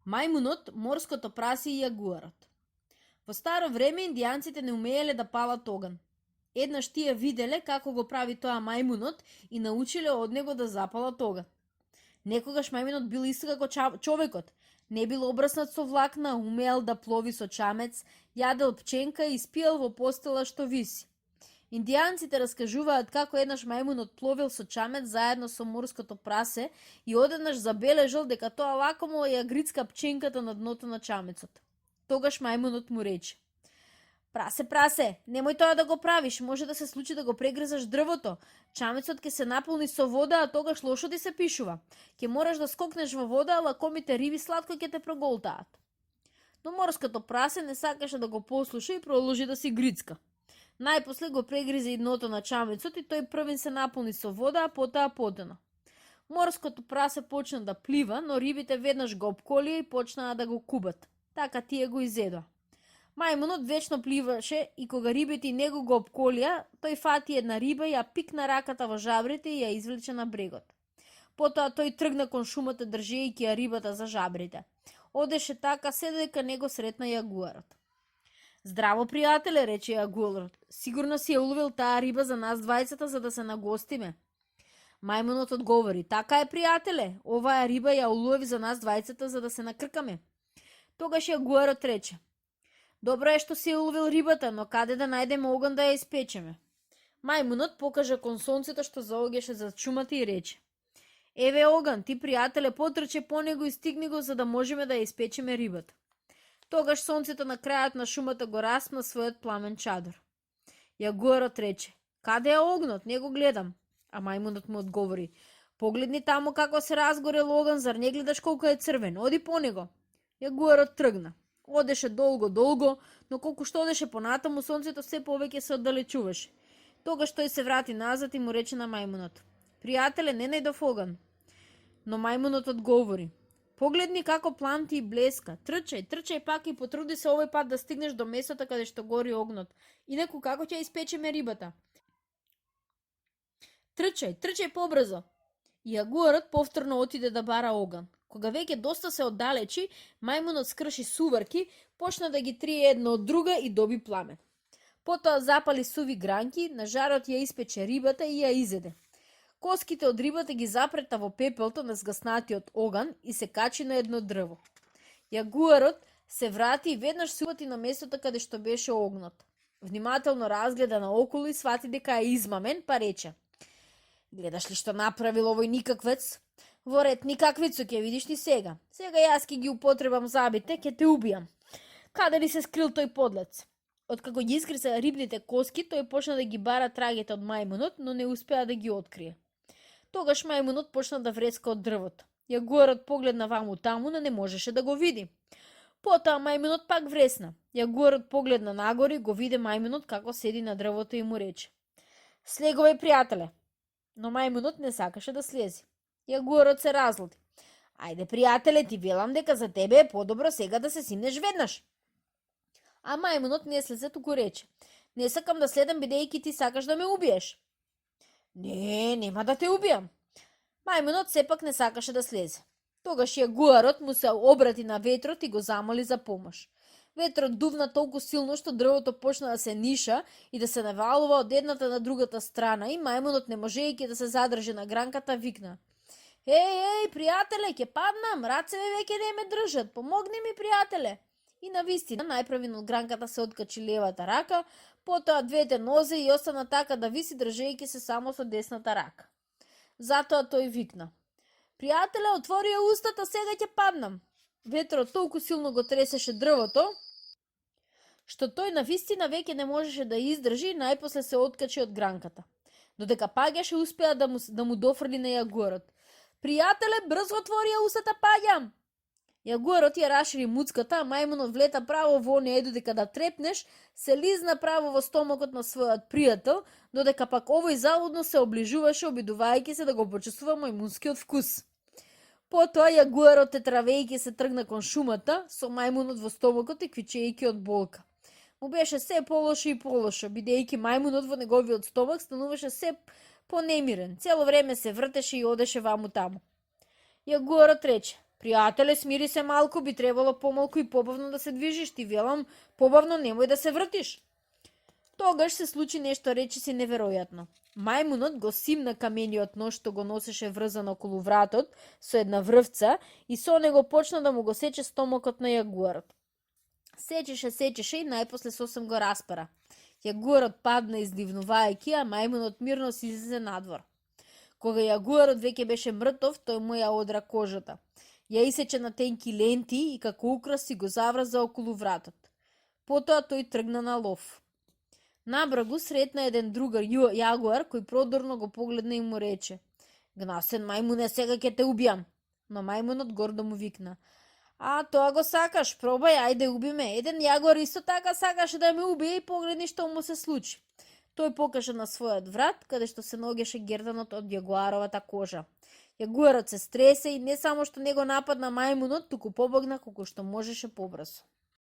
Мајмунот, морското прасе и јагуарот. Во старо време индијанците не умееле да палат оган. Еднаш тие виделе како го прави тоа мајмунот и научиле од него да запалат оган. Некогаш мајмунот бил исто како човекот. Не бил обраснат со влакна, умеел да плови со чамец, јадел пченка и спиел во постела што виси. Индијанците раскажуваат како еднаш мајмунот пловел со чамец заедно со морското прасе и одеднаш забележал дека тоа лакомо ја грицка пченката на дното на чамецот. Тогаш мајмунот му рече: Прасе, прасе, немој тоа да го правиш, може да се случи да го прегрезаш дрвото. Чамецот ќе се наполни со вода, а тогаш лошо ти се пишува. Ќе мораш да скокнеш во вода, а лакомите риби сладко ќе те проголтаат. Но морското прасе не сакаше да го послуша и продолжи да си грицка. Најпосле го прегризе и дното на чамецот и тој првин се наполни со вода, а потоа подено. Морското прасе почна да плива, но рибите веднаш го опколија и почнаа да го кубат. Така тие го изедоа. Мајмунот вечно пливаше и кога рибите и него го опколија, тој фати една риба, ја пикна раката во жабрите и ја извлече на брегот. Потоа тој тргна кон шумата држејќи ја рибата за жабрите. Одеше така се додека него сретна јагуарот. Здраво, пријателе, рече јагуарот. Сигурно си ја уловил таа риба за нас двајцата за да се нагостиме. Мајмунот одговори: Така е, пријателе, оваа риба ја улови за нас двајцата за да се накркаме. Тогаш јагуарот рече: Добро е што си ја уловил рибата, но каде да најдеме оган да ја испечеме? Мајмунот покажа кон сонцето што заоѓаше за шумата и рече: Еве оган, ти, пријателе, потрче по него и стигни го за да можеме да ја испечеме рибата. Тогаш сонцето на крајот на шумата го распна својот пламен чадор. Јагуарот рече: Каде е огнот? Не го гледам. А мајмунот му одговори: Погледни таму како се разгорел оган, зар не гледаш колку е црвен? Оди по него. Јагуарот тргна. Одеше долго, но колку што одеше понатаму, сонцето се повеќе се оддалечуваше. Тогаш тој се врати назад и му рече на мајмунот: Пријателе, не најдов оган. Но мајмунот одговори: Погледни како пламти и блеска. Трчај пак и потруди се овој пат да стигнеш до местото каде што гори огнот. Инаку како ќе испечеме рибата? Трчај побрзо. И јагуарот повторно отиде да бара оган. Кога веќе доста се оддалечи, мајмунот скрши суварки, почна да ги трие едно од друга и доби пламен. Потоа запали суви гранки, на жарот ја испече рибата и ја изеде. Коските од рибата ги запрета во пепелто на згаснатиот оган и се качи на едно дрво. Јагуарот се врати и веднаш се упати на местото каде што беше огнот. Внимателно разгледа наоколу и свати дека е измамен, па рече: Гледаш ли што направил овој никаквец? Во ред никаквицу ќе видиш ни сега. Сега јас ќе ги употребам забите, ќе те убијам. Каде ли се скрил тој подлец? Откако ги искриса рибните коски, тој почна да ги бара трагите од мајмунот, но не успеа да ги открие. Тогаш мајмунот почна да вреска од дрвото. Јагуарот погледна ваму таму, но не можеше да го види. Потоа мајмунот пак вресна. Јагуарот погледна нагоре и го виде мајмунот како седи на дрвото и му рече: Слеговај, пријателе. Но мајмунот не сакаше да слези. Јагуарот се разлути. Ајде, пријателе, ти велам дека за тебе е подобро сега да се симнеш веднаш. А мајмунот не слезе, туку рече: Не сакам да следам бидејќи ти сакаш да ме убиеш. Не, нема да те убијам. Мајмунот сепак не сакаше да слезе. Тогаш јагуарот му се обрати на ветрот и го замоли за помош. Ветрот дувна толку силно што дрвото почна да се ниша и да се навалува од едната на другата страна и мајмунот, не можејќи да се задржи на гранката, викна: Еј, пријателе, ќе паднам, рацеве веќе не ме држат, помогни ми, пријателе. И навистина, најпрвин од гранката се откачи левата рака, потоа двете нозе и остана така да виси држејќи се само со десната рака. Затоа тој викна: Пријателе, отвори ја устата, сега ќе паднам. Ветрот толку силно го тресеше дрвото, што тој навистина веќе не можеше да издржи и најпосле се откачи од гранката. Додека паѓаше, успеа да му дофрли на јагуарот: Пријателе, брзо отвори ја устата, паѓам. Јагуарот ја рашири муцката, а мајмунот влета право во неја и додека да трепнеш, се лизна право во стомокот на својот пријател, додека пак овој залудно се оближуваше, обидувајќи се да го почувствува мајмунскиот вкус. Потоа јагуарот, тетравејќи се, тргна кон шумата со мајмунот во стомокот и квичејќи од болка. Му беше се полошо и полошо, бидејќи мајмунот во неговиот стомак стануваше се понемирен. Цело време се вртеше и одеше ваму таму. Јагуарот рече: Пријателе, смири се малку, би требало помалку и побавно да се движиш, ти велам, побавно немој да се вртиш. Тогаш се случи нешто речиси неверојатно. Мајмунот го симна камениот нож што го носеше врзан околу вратот со една врвца и со него почна да му го сече стомокот на јагуарот. Сечеше и најпосле сосем го распара. Јагуарот падна издивнувајќи, а мајмунот мирно си излезе надвор. Кога јагуарот веќе беше мртов, тој му ја одра кожата. Ја исече на тенки ленти и како украс си го заврза околу вратот. Потоа тој тргна на лов. Набрагу сретна еден другар јагуар кој продорно го погледна и му рече: "Гнасен мајмуне, сега ќе те убијам." Но мајмунот гордо му викна: "А, тоа го сакаш, пробај, ајде уби ме. Еден јагуар исто така сакаше да ме убие и погледни што му се случи." Тој покажа на својот врат, каде што се ногеше герданот од јагуаровата кожа. Јагуарот се стресе и не само што не го нападна мајмунот, туку побегна колку што можеше побрзо.